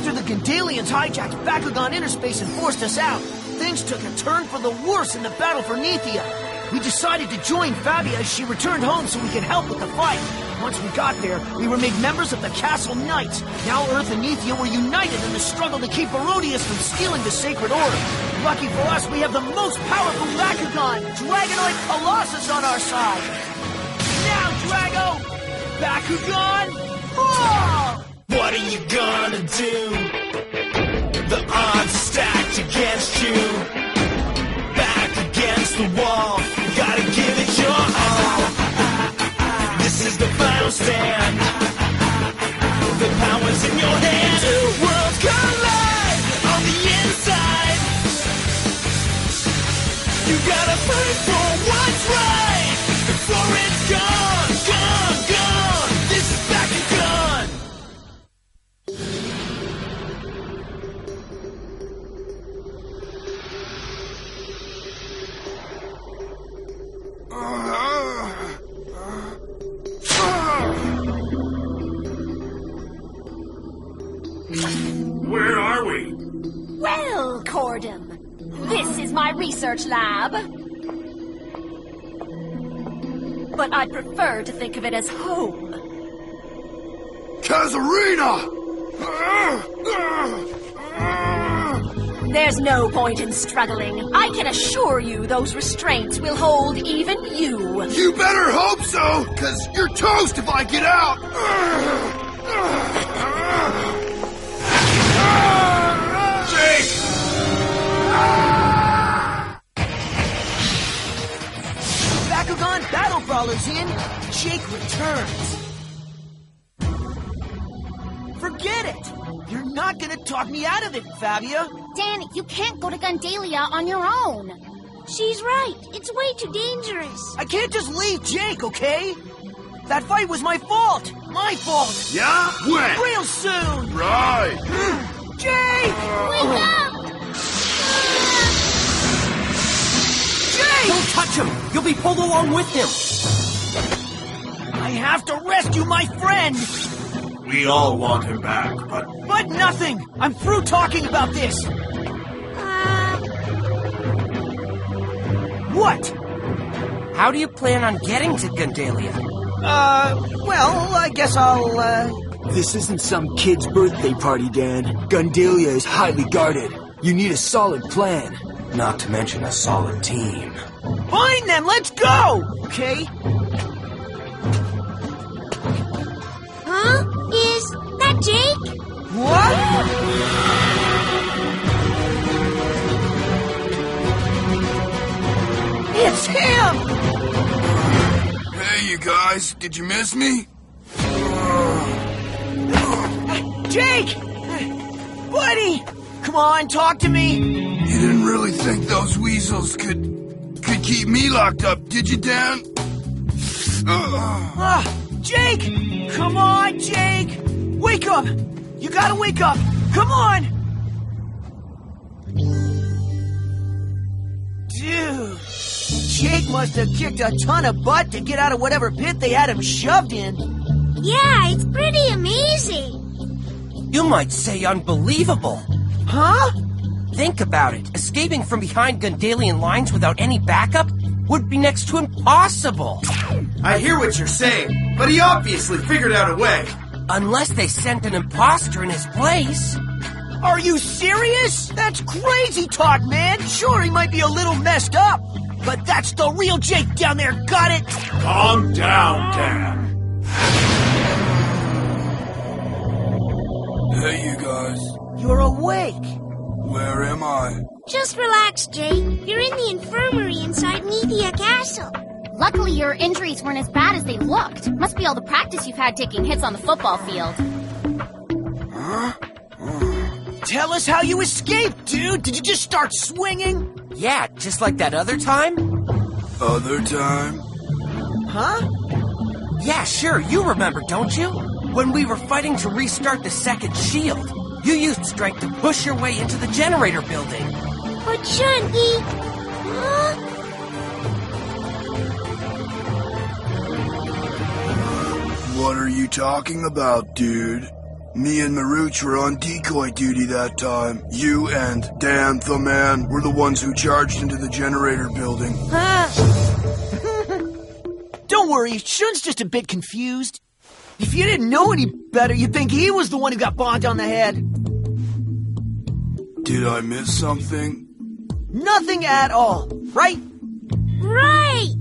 After the Gundalians hijacked Bakugan Interspace and forced us out, things took a turn for the worse in the battle for Nethia. We decided to join Fabia as she returned home so we could help with the fight. Once we got there, we were made members of the Castle Knights. Now Earth and Nethia were united in the struggle to keep Herodias from stealing the Sacred Order. Lucky for us, we have the most powerful Bakugan, Dragonoid Colossus, on our side. Now, Drago! Bakugan! Fall! What are you gonna do? The odds stacked against you. Back against the wall, you gotta give it your all. This is the final stand. The power's in your hand. Two worlds collide on the inside. You gotta fight for what's right before it's gone, gone, gone. This is Bakugan. Where are we? Well, Cordum, this is my research lab. But I'd prefer to think of it as home. Kazarina! There's no point in struggling. I can assure you those restraints will hold even you. You better hope so, 'cause you're toast if I get out! Jake! Bakugan Battle Brawler's in. Jake returns. Forget it! You're not gonna talk me out of it, Fabia! Dan, you can't go to Gundalia on your own. She's right. It's way too dangerous. I can't just leave Jake, okay? That fight was my fault! My fault! Yeah? When? Real soon! Right! Jake! Wake up! Jake! Don't touch him! You'll be pulled along with him! I have to rescue my friend! We all want him back, but But nothing! I'm through talking about this! What? How do you plan on getting to Gundalia? Well, I guess I'll, This isn't some kid's birthday party, Dan. Gundalia is highly guarded. You need a solid plan. Not to mention a solid team. Fine then, let's go! Okay? Huh? Is that Jake? What? It's him! Hey, you guys, did you miss me? Jake! Buddy! Come on, talk to me! You didn't really think those weasels could keep me locked up, did you, Dan? Jake! Come on, Jake! Wake up! You gotta wake up! Come on! Dude! Jake must have kicked a ton of butt to get out of whatever pit they had him shoved in. Yeah, it's pretty amazing. You might say unbelievable. Huh? Think about it. Escaping from behind Gundalian lines without any backup would be next to impossible. I hear what you're saying, but he obviously figured out a way. Unless they sent an imposter in his place. Are you serious? That's crazy talk, man. Sure, he might be a little messed up, but that's the real Jake down there, got it? calm down, Dan. Hey, you guys. You're awake. Where am I? Just relax, Jake. You're in the infirmary inside Nethia Castle. Luckily, your injuries weren't as bad as they looked. Must be all the practice you've had taking hits on the football field. Huh? Tell us how you escaped, dude. Did you just start swinging? Yeah, just like that other time? Other time? Huh? Yeah, sure, you remember, don't you? When we were fighting to restart the second shield, you used strength to push your way into the generator building. But shouldn't he? Huh? What are you talking about, dude? Me and Maruch were on decoy duty that time. You and Dan the Man were the ones who charged into the generator building. Don't worry, Shun's just a bit confused. If you didn't know any better, you'd think he was the one who got bonked on the head. Did I miss something? Nothing at all, right? Right!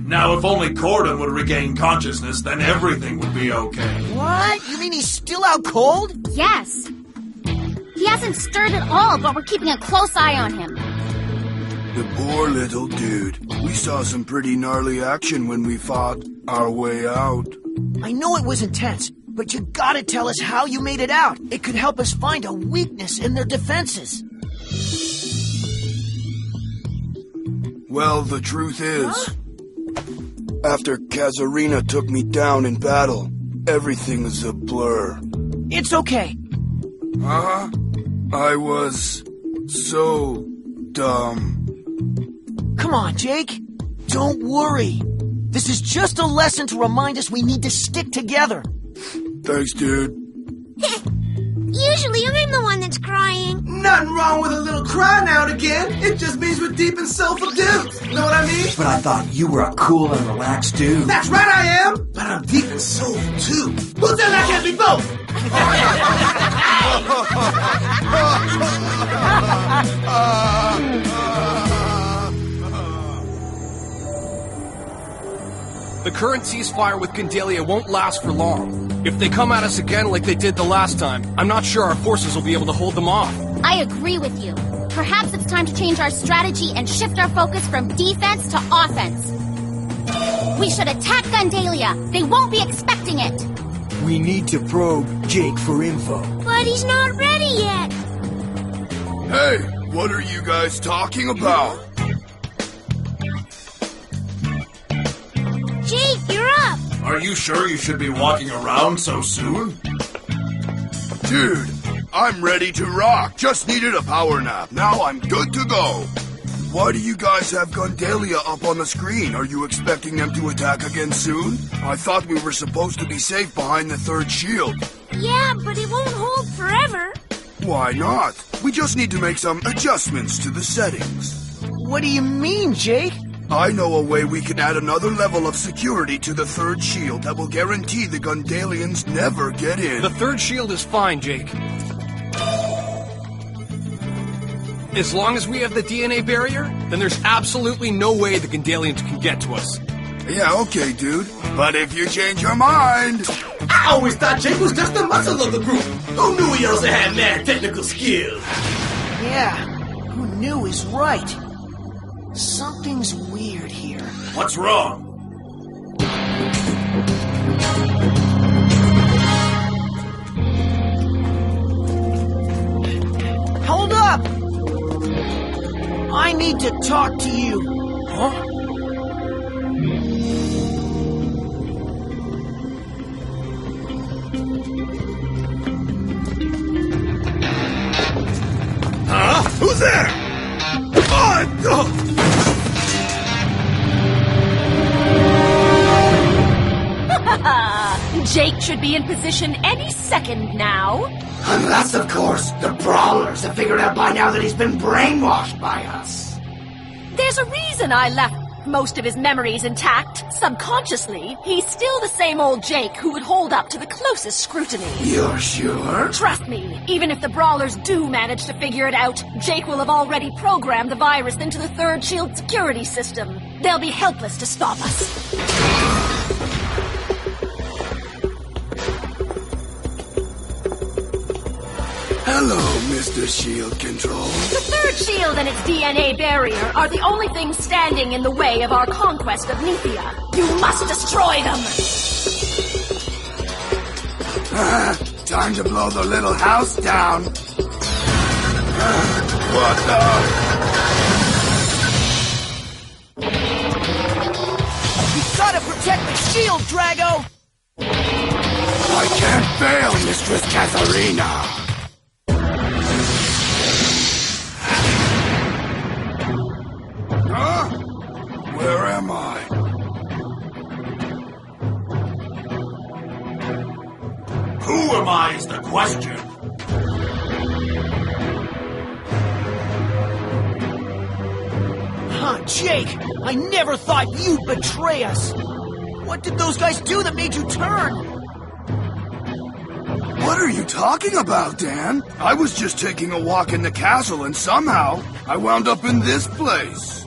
Now, if only Corden would regain consciousness, then everything would be okay. What? You mean he's still out cold? Yes. He hasn't stirred at all, but we're keeping a close eye on him. The poor little dude. We saw some pretty gnarly action when we fought our way out. I know it was intense, but you gotta tell us how you made it out. It could help us find a weakness in their defenses. Well, the truth is, after Kazarina took me down in battle, everything is a blur. It's okay. I was so dumb. Come on, Jake. Don't worry. This is just a lesson to remind us we need to stick together. Thanks, dude. Usually I'm the one that's crying. Nothing wrong with a little cry now and again. It just means we're deep in self-abuse. Know what I mean? But I thought you were a cool and relaxed dude. That's right, I am. But I'm deep in soul, too. Who said that can't be both? The current ceasefire with Gundalia won't last for long. If they come at us again like they did the last time, I'm not sure our forces will be able to hold them off. I agree with you. Perhaps it's time to change our strategy and shift our focus from defense to offense. We should attack Gundalia. They won't be expecting it. We need to probe Jake for info. But he's not ready yet. Hey, what are you guys talking about? Jake, you're up. Are you sure you should be walking around so soon? Dude, I'm ready to rock. Just needed a power nap. Now I'm good to go. Why do you guys have Gundalia up on the screen? Are you expecting them to attack again soon? I thought we were supposed to be safe behind the third shield. Yeah, but it won't hold forever. Why not? We just need to make some adjustments to the settings. What do you mean, Jake? I know a way we can add another level of security to the third shield that will guarantee the Gundalians never get in. The third shield is fine, Jake. As long as we have the DNA barrier, then there's absolutely no way the Gundalians can get to us. Yeah, okay, dude. But if you change your mind... I always thought Jake was just the muscle of the group. Who knew he also had mad technical skills? Yeah, who knew is right. Something's weird here. What's wrong? Hold up! I need to talk to you. Huh? Huh? Who's there? Jake should be in position any second now. Unless, of course, the Brawlers have figured out by now that he's been brainwashed by us. There's a reason I left most of his memories intact. Subconsciously, he's still the same old Jake who would hold up to the closest scrutiny. You're sure? Trust me, even if the Brawlers do manage to figure it out, Jake will have already programmed the virus into the third shield security system. They'll be helpless to stop us. Hello, Mr. Shield Control. The third shield and its DNA barrier are the only things standing in the way of our conquest of Nethia. You must destroy them! Time to blow the little house down. What the? You gotta protect the shield, Drago! I can't fail, Mistress Katharina. Huh? Where am I? Who am lies the question. Huh, Jake, I never thought you'd betray us. What did those guys do that made you turn? What are you talking about, Dan? I was just taking a walk in the castle and somehow I wound up in this place.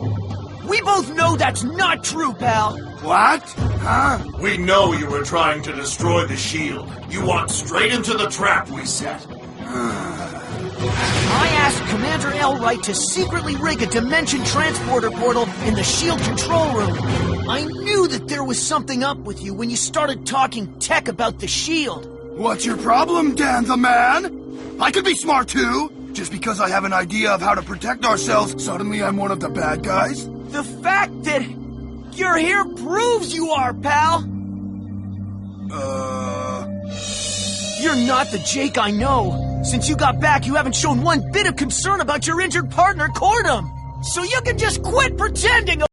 We both know that's not true, pal. What? Huh? We know you were trying to destroy the shield. You walked straight into the trap we set. I asked Commander Elright to secretly rig a dimension transporter portal in the shield control room. I knew that there was something up with you when you started talking tech about the shield. What's your problem, Dan the man? I could be smart too. Just because I have an idea of how to protect ourselves, suddenly I'm one of the bad guys? The fact that you're here proves you are, pal. You're not the Jake I know. Since you got back, you haven't shown one bit of concern about your injured partner, Cordum. So you can just quit pretending.